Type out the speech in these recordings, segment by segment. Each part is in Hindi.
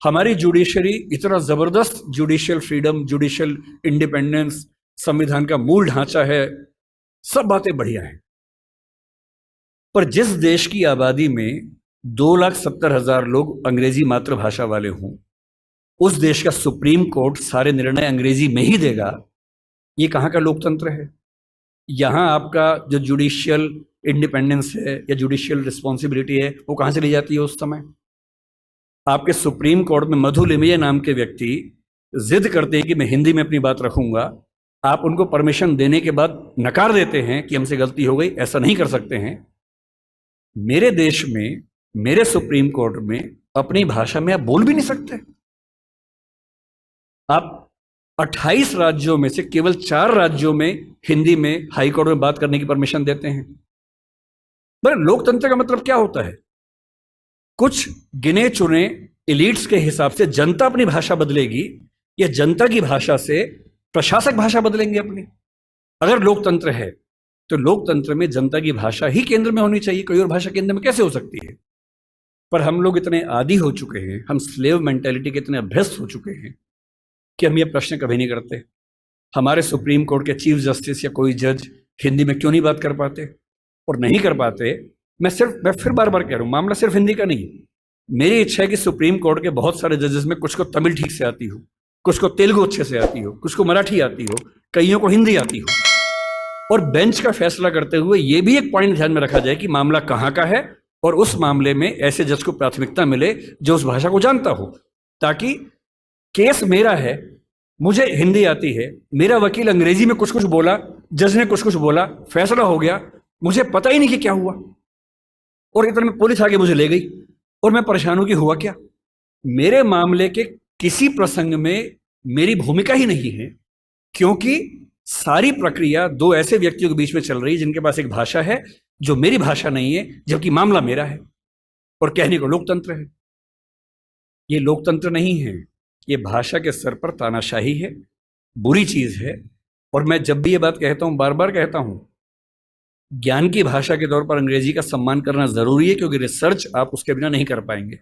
हमारी जुडिशरी इतना जबरदस्त जुडिशियल फ्रीडम, जुडिशियल इंडिपेंडेंस, संविधान का मूल ढांचा है, सब बातें बढ़िया हैं। पर जिस देश की आबादी में 2,70,000 लोग अंग्रेजी मातृभाषा वाले हों, उस देश का सुप्रीम कोर्ट सारे निर्णय अंग्रेजी में ही देगा, ये कहाँ का लोकतंत्र है? यहाँ आपका जो जुडिशियल इंडिपेंडेंस है या जुडिशियल रिस्पॉन्सिबिलिटी है, वो कहाँ से ली जाती है? उस समय आपके सुप्रीम कोर्ट में मधु लिमये नाम के व्यक्ति जिद करते हैं कि मैं हिंदी में अपनी बात रखूंगा, आप उनको परमिशन देने के बाद नकार देते हैं कि हमसे गलती हो गई, ऐसा नहीं कर सकते हैं। मेरे देश में, मेरे सुप्रीम कोर्ट में अपनी भाषा में आप बोल भी नहीं सकते। आप 28 राज्यों में से केवल 4 राज्यों में हिंदी में हाई कोर्ट में बात करने की परमिशन देते हैं। पर लोकतंत्र का मतलब क्या होता है? कुछ गिने चुने एलिट्स के हिसाब से जनता अपनी भाषा बदलेगी या जनता की भाषा से प्रशासक भाषा बदलेंगे अपनी? अगर लोकतंत्र है तो लोकतंत्र में जनता की भाषा ही केंद्र में होनी चाहिए, कोई और भाषा केंद्र में कैसे हो सकती है? पर हम लोग इतने आदी हो चुके हैं, हम स्लेव मेंटेलिटी के इतने अभ्यस्त हो चुके हैं कि हम ये प्रश्न कभी नहीं करते। हमारे सुप्रीम कोर्ट के चीफ जस्टिस या कोई जज हिंदी में क्यों नहीं बात कर पाते? और नहीं कर पाते, मैं फिर बार बार कह रहा हूं, मामला सिर्फ हिंदी का नहीं। मेरी इच्छा है कि सुप्रीम कोर्ट के बहुत सारे जजेस में कुछ को तमिल ठीक से आती हो, कुछ को तेलुगु अच्छे से आती हो, कुछ को मराठी आती हो, कईयों को हिंदी आती हो। और बेंच का फैसला करते हुए यह भी एक पॉइंट ध्यान में रखा जाए कि मामला कहाँ का है और उस मामले में ऐसे जज को प्राथमिकता मिले जो उस भाषा को जानता हो, ताकि केस मेरा है, मुझे हिंदी आती है, मेरा वकील अंग्रेजी में कुछ कुछ बोला, जज ने कुछ कुछ बोला, फैसला हो गया, मुझे पता ही नहीं कि क्या हुआ, और इतने में पुलिस आके मुझे ले गई और मैं परेशान हूं कि हुआ क्या। मेरे मामले के किसी प्रसंग में मेरी भूमिका ही नहीं है, क्योंकि सारी प्रक्रिया दो ऐसे व्यक्तियों के बीच में चल रही है जिनके पास एक भाषा है जो मेरी भाषा नहीं है, जबकि मामला मेरा है, और कहने को लोकतंत्र है। ये लोकतंत्र नहीं है, ये भाषा के स्तर पर तानाशाही है, बुरी चीज है। और मैं जब भी ये बात कहता हूं, बार बार कहता हूं, ज्ञान की भाषा के तौर पर अंग्रेजी का सम्मान करना जरूरी है, क्योंकि रिसर्च आप उसके बिना नहीं कर पाएंगे।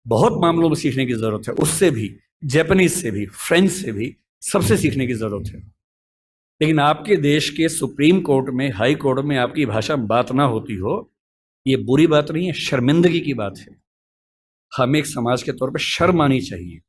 बहुत मामलों में सीखने की जरूरत है, उससे भी, जापानीज से भी, फ्रेंच से भी, सबसे सीखने की जरूरत है। लेकिन आपके देश के सुप्रीम कोर्ट में, हाई कोर्ट में आपकी भाषा बात ना होती हो, ये बुरी बात नहीं है, शर्मिंदगी की बात है। हमें एक समाज के तौर पर शर्म आनी चाहिए।